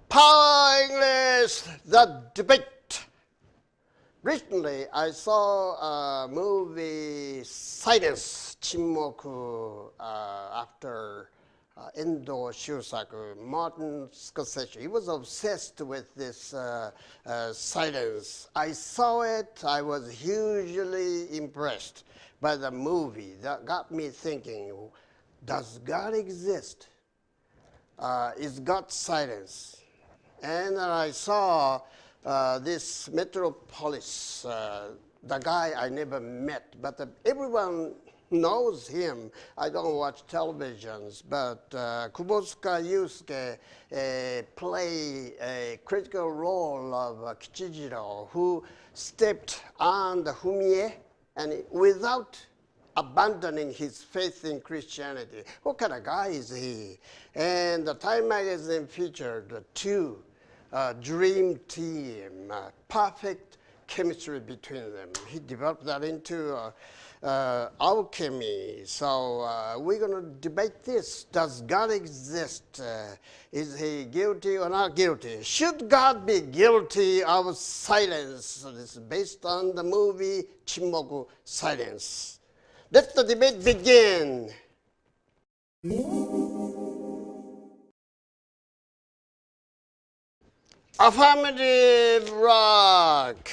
Power English, the debate. Recently, I saw a movie, Silence, 침묵, after Endo Shiosaku, Martin Scorsese. He was obsessed with this silence. I saw it. I was hugely impressed by the movie. That got me thinking, does God exist? Is God silence? And I saw this Metropolis, the guy I never met, but everyone knows him. I don't watch televisions, but Kubosuka Yusuke play a critical role of Kichijiro, who stepped on the Fumie and without abandoning his faith in Christianity. What kind of guy is he? And the Time magazine featured two dream team, perfect chemistry between them. He developed that into alchemy. So we're going to debate this. Does God exist? Is he guilty or not guilty? Should God be guilty of silence? So this is based on the movie 침묵, Silence. Let the debate begin. Affirmative rock.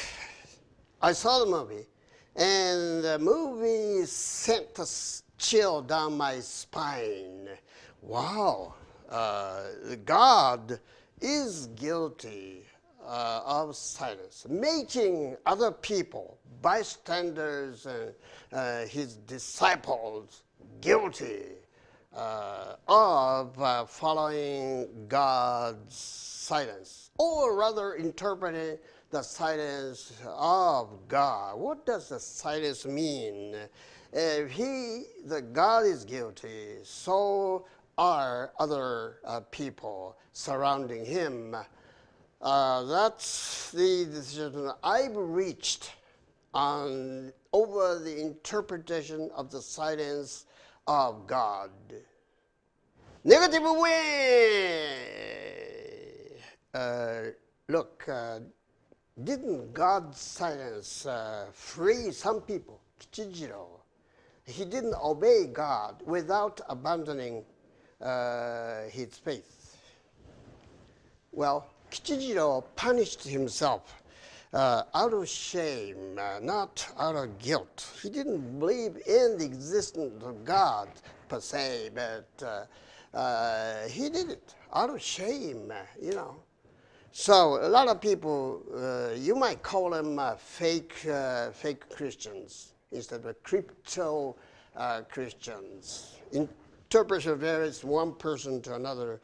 I saw the movie, and the movie sent a chill down my spine. Wow, God is guilty of silence, making other people, bystanders and his disciples, guilty of following God's silence, or rather interpreting the silence of God. What does the silence mean? If the God is guilty, so are other people surrounding him. That's the decision I've reached over the interpretation of the silence of God. Negative way. Look, didn't God's silence free some people? Kichijiro. He didn't obey God without abandoning his faith. Well, Kichijiro punished himself out of shame, not out of guilt. He didn't believe in the existence of God per se, but he did it out of shame, you know. So a lot of people, you might call them fake Christians instead of crypto Christians. Interpretation varies one person to another.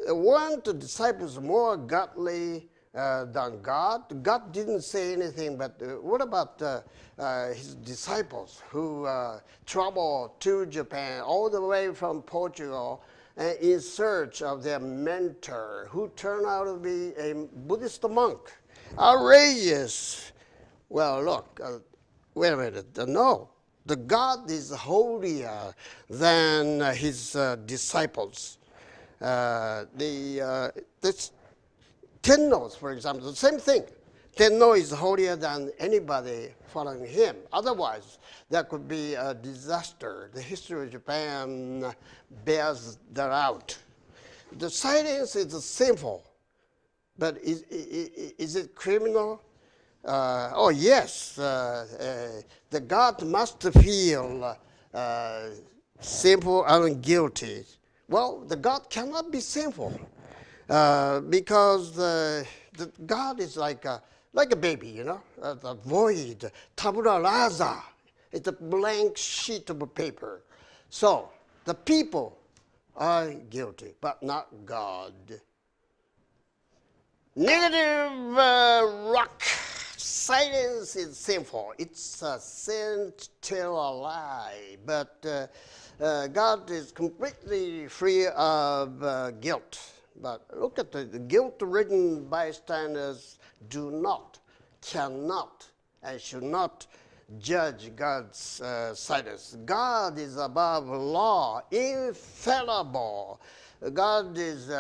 One, the disciples more godly than God. God didn't say anything, but what about his disciples who traveled to Japan all the way from Portugal in search of their mentor, who turned out to be a Buddhist monk? Outrageous. Well, look, wait a minute. No, the God is holier than his disciples. This Tenno, for example, the same thing. Tenno is holier than anybody following him. Otherwise, there could be a disaster. The history of Japan bears that out. The silence is sinful, but is it criminal? Oh, yes. The God must feel sinful and guilty. Well, the God cannot be sinful because the God is like a baby, you know, the void, tabula rasa. It's a blank sheet of paper. So the people are guilty, but not God. Negative rock. Silence is sinful. It's a sin to tell a lie, but God is completely free of guilt. But look at the guilt-ridden bystanders do not, cannot, and should not judge God's silence. God is above law, infallible. God is,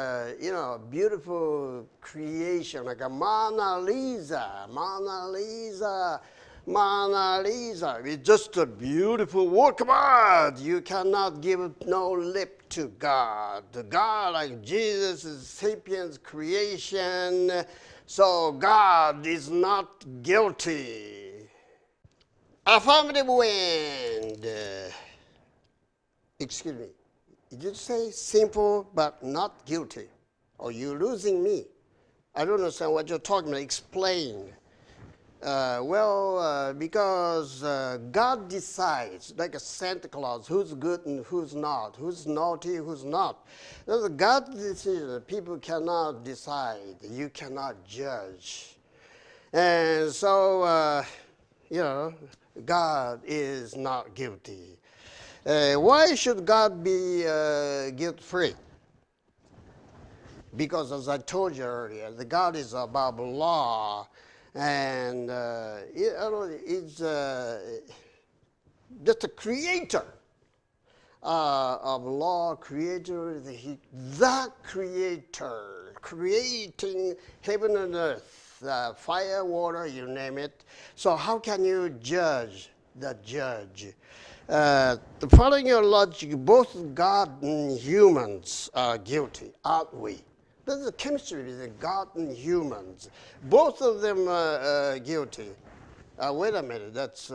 beautiful creation, like a Mona Lisa. Mona Lisa. Mona Lisa. It's just a beautiful work of art. You cannot give no lip to God. God, like Jesus, is sapiens creation. So God is not guilty. Affirmative wind. Excuse me. Did you say simple but not guilty? Or you're losing me? I don't understand what you're talking about. Explain. Because God decides, like a Santa Claus, who's good and who's not, who's naughty, who's not. That's a God's decision. People cannot decide. You cannot judge. And so, God is not guilty. Why should God be guilt-free? Because, as I told you earlier, the God is above law, and it's just a creator of law, creator, the creator, creating heaven and earth, fire, water, you name it. So how can you judge the judge? Following your logic, both God and humans are guilty, aren't we? There's a chemistry between God and humans. Both of them are guilty. Wait a minute, that's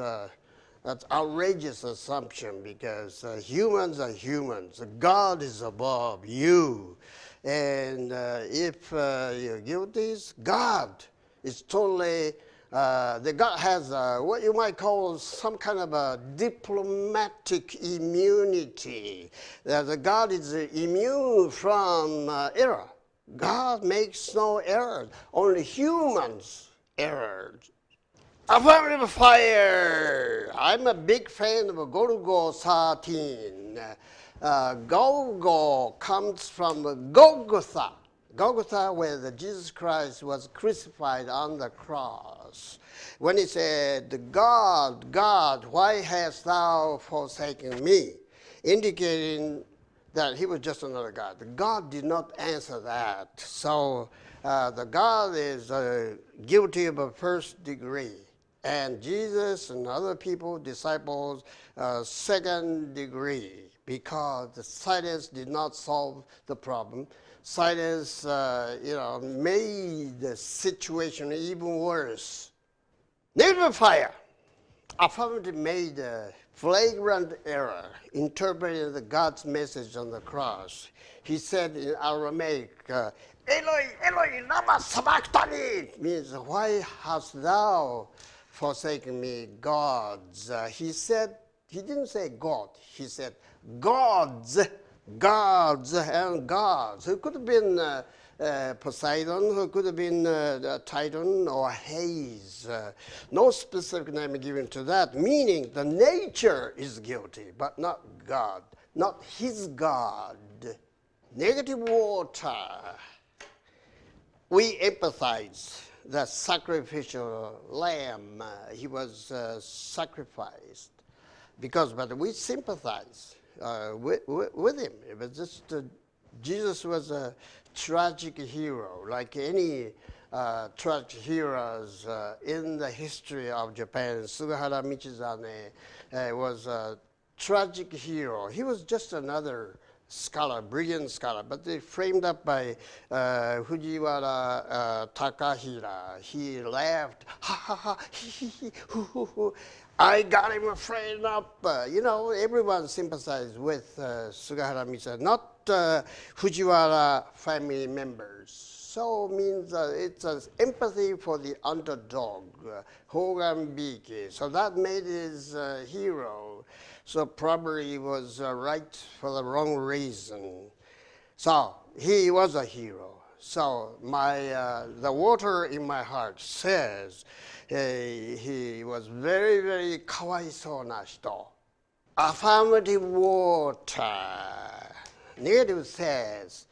outrageous assumption, because humans are humans. God is above you. And if you're guilty, God is totally... the God has what you might call some kind of a diplomatic immunity. The God is immune from error. God makes no errors. Only humans errors. Affirmative fire. I'm a big fan of Golgo 13. Golgo comes from Golgotha. Golgotha, where Jesus Christ was crucified on the cross. When he said, God, God, why hast thou forsaken me? Indicating that he was just another God. God did not answer that. So the God is guilty of a first degree. And Jesus and other people, disciples, second degree, because the silence did not solve the problem. Silence, made the situation even worse. Negative fire. Affirmative made a flagrant error interpreting the God's message on the cross. He said in Aramaic, Eloi, Eloi, lama sabachthani, means, why hast thou forsaken me, gods? He didn't say God, he said gods, gods and gods. Who could have been Poseidon, who could have been Titan or Hades. No specific name given to that, meaning the nature is guilty, but not God, not his God. Negative water. We empathize the sacrificial lamb. He was sacrificed but we sympathize with him. It was just Jesus was a tragic hero, like any tragic heroes in the history of Japan. Sugahara Michizane was a tragic hero. He was just another scholar, brilliant scholar, but they framed up by Fujiwara Takahira. He laughed, ha ha ha, he, hoo hoo hoo. I got him framed up. Everyone sympathized with Sugahara Michizane, not Fujiwara family members. So means it's an empathy for the underdog, Hogan Biki. So that made his hero. So probably he was right for the wrong reason. So he was a hero. So the water in my heart says he was very, very kawaisou na hito. Affirmative water. Negative says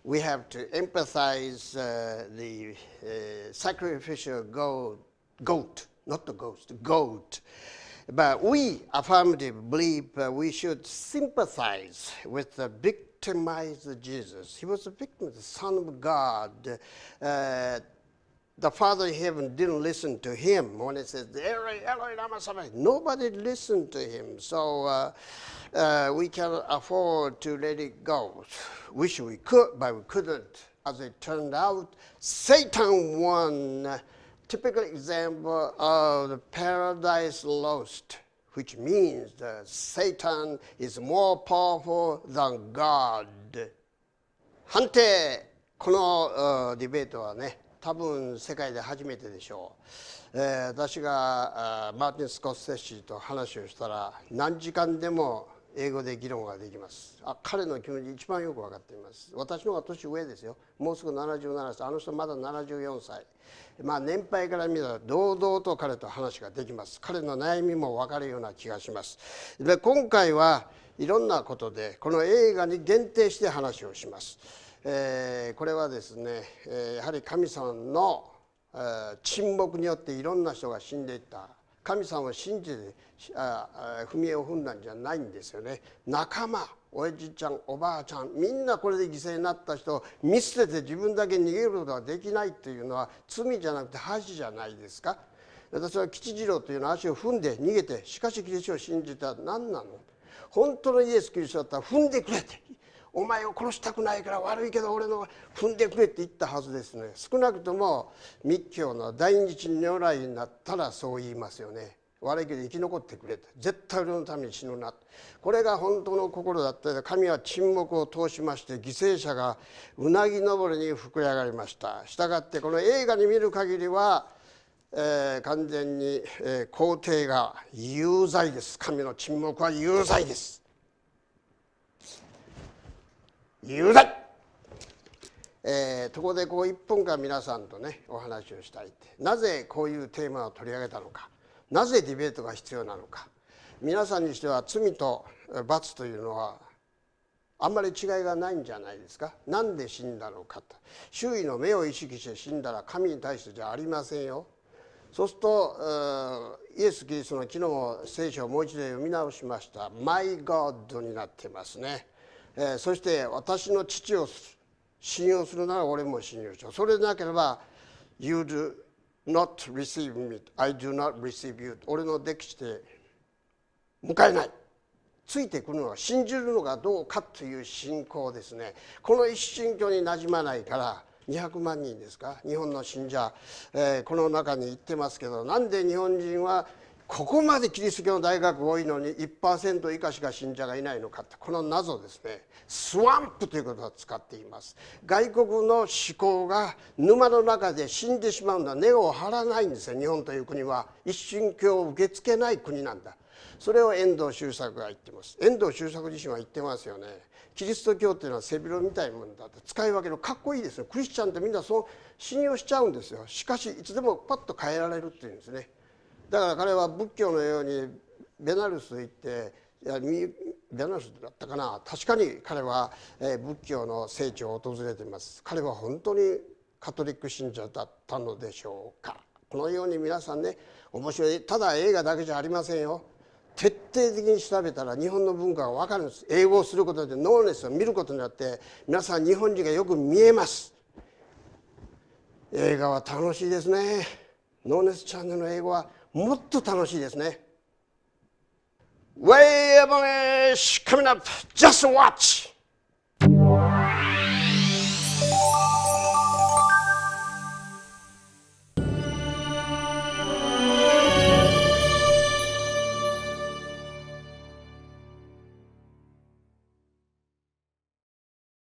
we have to empathize the sacrificial goat, not the ghost, the goat. But we affirmatively believe we should sympathize with the victimized Jesus. He was a victim, the Son of God. The Father in heaven didn't listen to him when he says, nobody listened to him. So we cannot afford to let it go. Wish we could, but we couldn't. As it turned out, Satan won. Typical example of the paradise lost, which means that Satan is more powerful than God. 判定、このディベートはね、多分世界で初めてでしょう。私がマーティン・スコセッシと話をしたら何時間でも英語で議論ができます。彼の気持ち一番よく分かっています。私の方が年上ですよ。もうすぐ77歳、あの人まだ74歳。年配から見たら堂々と彼と話ができます。彼の悩みも分かるような気がします。で、今回はいろんなことでこの映画に限定して話をします。これはですね、やはり神様の沈黙によっていろんな人が死んでいった。神様を信じて踏み絵を踏んだんじゃないんですよね。仲間、おじいちゃん、おばあちゃん、みんなこれで犠牲になった人を見捨てて自分だけ逃げることができないというのは罪じゃなくて恥じゃないですか。私は吉次郎というのは足を踏んで逃げて、しかしキリストを信じたら何なの？本当のイエス・キリストだったら踏んでくれて、お前を殺したくないから悪いけど俺の踏んでくれって言ったはずですね。少なくとも密教の大日如来になったらそう言いますよね。悪いけど生き残ってくれて、絶対俺のために死ぬな。これが本当の心だった。神は沈黙を通しまして犠牲者がうなぎ登りに膨れ上がりました。したがってこの映画に見る限りは、完全に、肯定が有罪です。神の沈黙は有罪です。有罪。ところで1分間皆さんとねお話をしたいって、なぜこういうテーマを取り上げたのか、なぜディベートが必要なのか。皆さんにしては罪と罰というのはあんまり違いがないんじゃないですか。なんで死んだのかと。周囲の目を意識して死んだら神に対してじゃありませんよ。そうするとイエス・キリストの昨日も聖書をもう一度読み直しました。My God になってますね。そして私の父を信用するなら俺も信用しよう。それでなければ You do not receive me, I do not receive you。 俺の弟子して迎えない。ついてくるのは信じるのがどうかという信仰ですね。この一神教になじまないから200万人ですか、日本の信者、この中に行ってますけど、なんで日本人はここまでキリスト教の大学多いのに 1% 以下しか信者がいないのかって、この謎ですね。スワンプということを使っています。外国の思考が沼の中で死んでしまうのは根を張らないんですよ。日本という国は一神教を受け付けない国なんだ。それを遠藤周作が言ってます。遠藤周作自身は言ってますよね。キリスト教っていうのは背広みたいなものだって使い分けるかっこいいですよ。クリスチャンってみんなそう信用しちゃうんですよ。しかしいつでもパッと変えられるっていうんですね。だから彼は仏教のようにベナルス行って、ベナルスだったかな、確かに彼は仏教の聖地を訪れています。彼は本当にカトリック信者だったのでしょうか。このように皆さんね、面白い。ただ映画だけじゃありませんよ。徹底的に調べたら日本の文化が分かるんです。英語をすることでノーネスを見ることによって皆さん日本人がよく見えます。映画は楽しいですね。ノーネスチャンネルの英語はもっと楽しいですね。Way abolish coming up, just watch!